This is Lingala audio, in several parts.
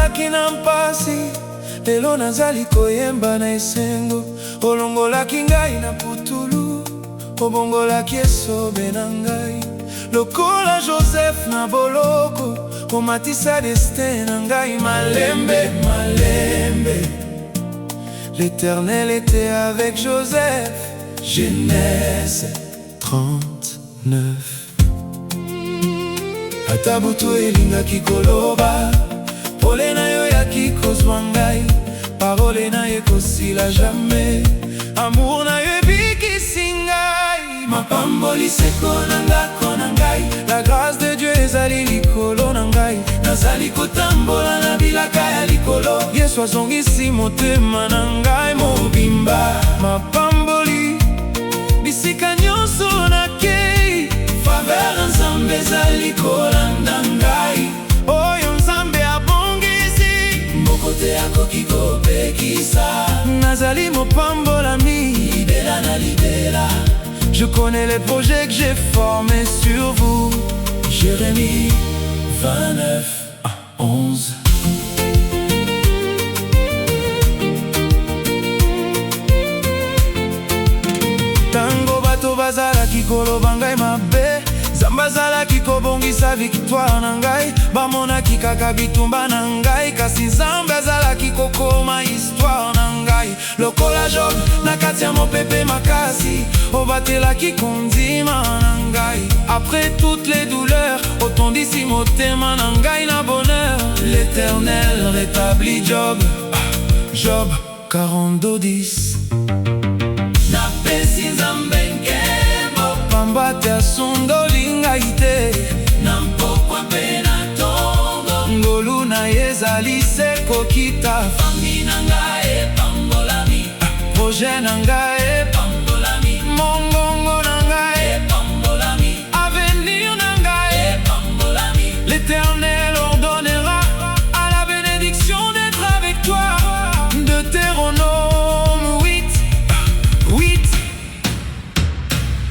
olongolaki na mpasi, lelo nazali koyemba na esengo. Olongolaki ngai na putulu, obongolaki esobe na ngai. Lokola Joseph na boloko, omatisa destin na ngai. Malembe, malembe, l'Éternel était avec Joseph. Genèse 39. Ata butu elingaki koloba, pole na yo yaki kozwa ngai. Parole na ye kosila jamais, amour na yo ebikisi ngai. Mapamboli seko na ngako na ngai, la grâce de Dieu ezali likolo na ngai. Nazali kotambola na bilaka ya likolo, Yesu azongisi motema na ngai mobimba. Mapamboli bisika nyonso nakei, faveur Nzambe ezali kolanda ngai. Oyo Nzambe abongisi, mbokote akoki kopekisa. Nazali mopambolami, libela na libela. Je connais les projets que j'ai formés sur vous. Jérémie 29:11. Tango bato bazalaki koloba ngai mabe, Nzambe azalaki kobongisa victoire na ngai. Bamonaki kaka bitumba na ngai, kasi Nzambe azalaki kokoma histoire na ngai. Lokola Job na kati ya mopepe makasi, obatelaki kondima na ngai. Après toutes les douleurs, otondisi motema na ngai na bonheur. L'Éternel rétablit Job. Job 42:10. Napesi Nzambe nkembo, pamba te asundoli ngai te. Na mpokwa mpe na tongo, ngolu na ye ezali se kokita. Famille na ngai epambolami, projet na ngai epambolami, mongongo na ngai epambolami, avenir na ngai epambolami. L'Éternel ordonnera à la bénédiction d'être avec toi. Deutéronome 8:8.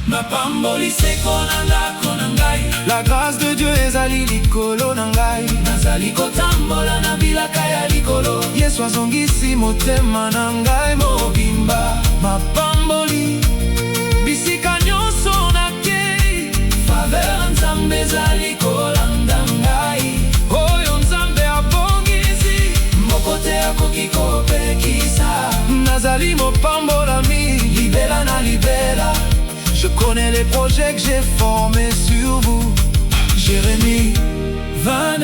Mapamboli seko na ngako na ngai, la grâce de Dieu ezali likolo na ngai. Nazali kotambola na bilaka ya likolo, Yesu azongisi motema na ngai mobimba. Mapamboli bisika nyonso nakei, faveur Nzambe ezali kolanda ngai. Oyo Nzambe abongisi, mbokote akoki kopekisa. Nazali mopambolami, libela na libela. Je connais les projets que j'ai formés sur vous. Jérémie 29.